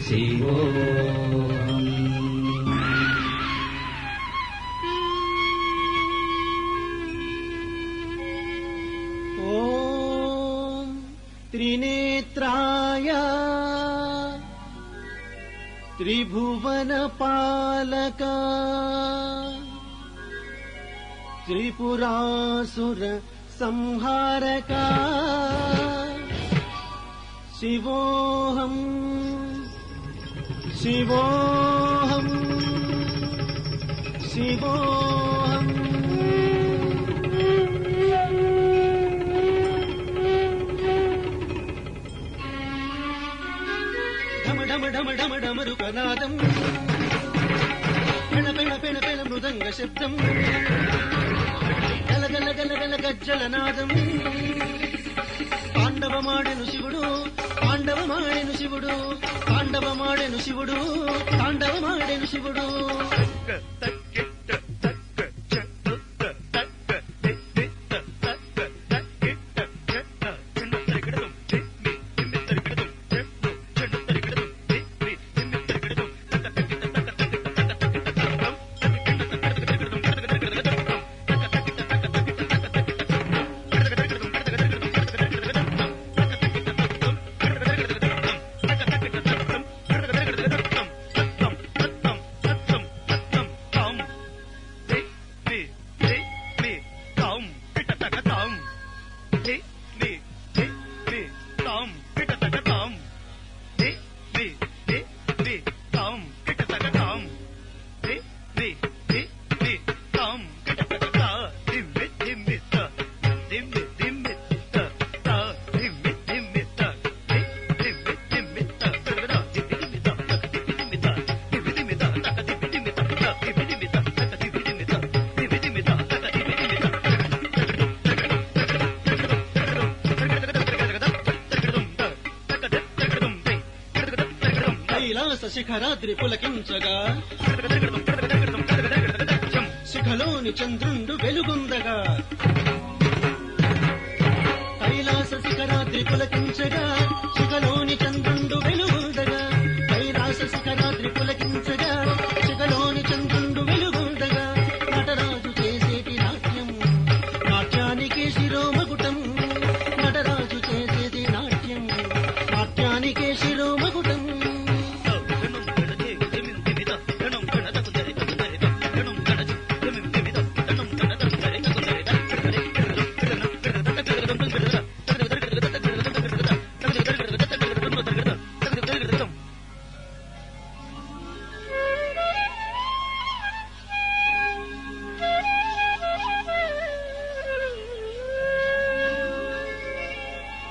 శివోహం. ఓం త్రినేత్రాయ త్రిభువన పాలక త్రిపురాసుర సంహారక శివోహం శివోహం శివోహం. ఢమ ఢమ ఢమ ఢమ ఢమరుకనాదం పెణ పెణ పెణ పెణ మృదంగ శబ్దం గల గల గల గల గజ్జలనాదం. తాండవమాడెను శివుడు తాండవమాడెను శివుడు తాండవమాడెను శివుడు తాండవమాడెను శివుడు. శిఖరాద్రి పులకించగా శిఖలోని చంద్రుండు వెలుగుందగా. కైలాస శిఖరాద్రి పులకించగా శిఖలోని చంద్రుండు వెలుగుందగా. కైలాస శిఖరాద్రి పులకించగా శిఖలోని చంద్రుండు వెలుగుందగా. నటరాజు చేసేటి నాట్యం నాట్యానికి శిరోమకుటం. నటరాజు చేసేటి నాట్యం నాట్యానికి శిరోమకుటం.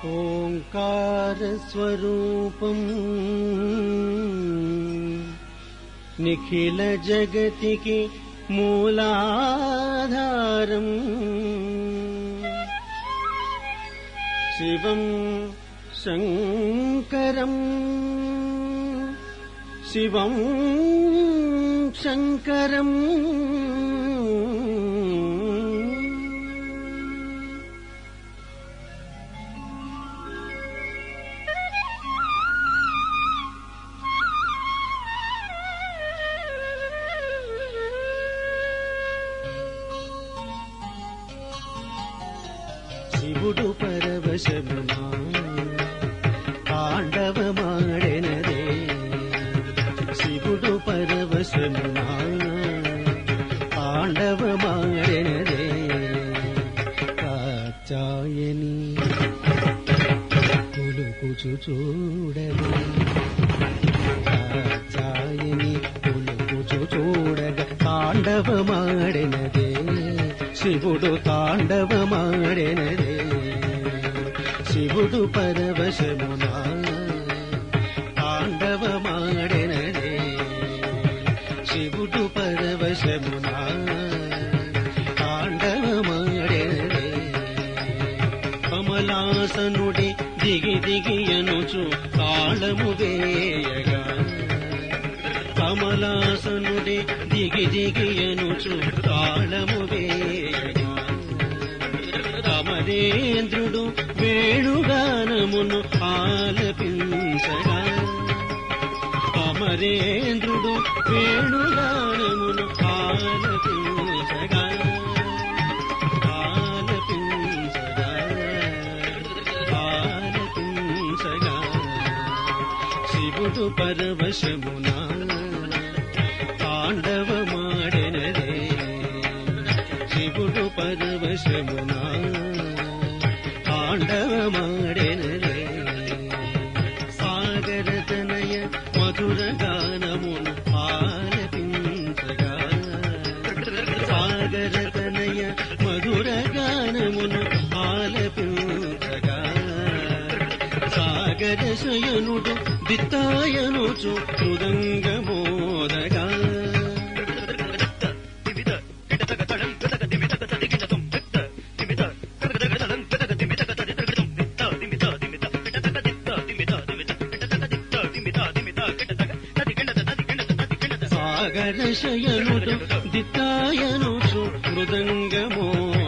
ఓంకార స్వరూపం నిఖిల జగతికి మూలాధారం. శివం శంకరం శివం శంకరం. శివుడు పరవశమునా తాండవమాడెనదే. శివుడు పరవశమునా తాండవమాడెనదే. కాచాయని పులుకుచు చూడగా కాచాయని పులుకుచు చూడగా తాండవమాడెనదే. శివుడు తాండవమాడెనదే. శివుడు పరవశమునా తాండవమాడెనదే. శివుడు పరవశమునా తాండవమాడెనదే. కమలాసనుడి దిగి దిగి అనుచు తాళము వేయగా. కమలాసనుడి దిగి దిగి అనుచు తాళము వేయగా. కమలేంద్రుడు వేణుగానమును ఆలపించగా. నరేంద్రుడు వేణుగానమును ఆలపించగా శివుడు పరవశమునా తాండవమాడెనరే శివుడు పరవశమునా తాండవమాడెనరే సాగరతనయ మధుర గానమును ఆలపించగా సాగరతనయ మధుర గానమును ఆలపించగా సాగర శయనుడు దిత్తాయనుచు మృదంగమోదగా సాగర శయనుడు దిత్తాయనుచు మృదంగమోదగా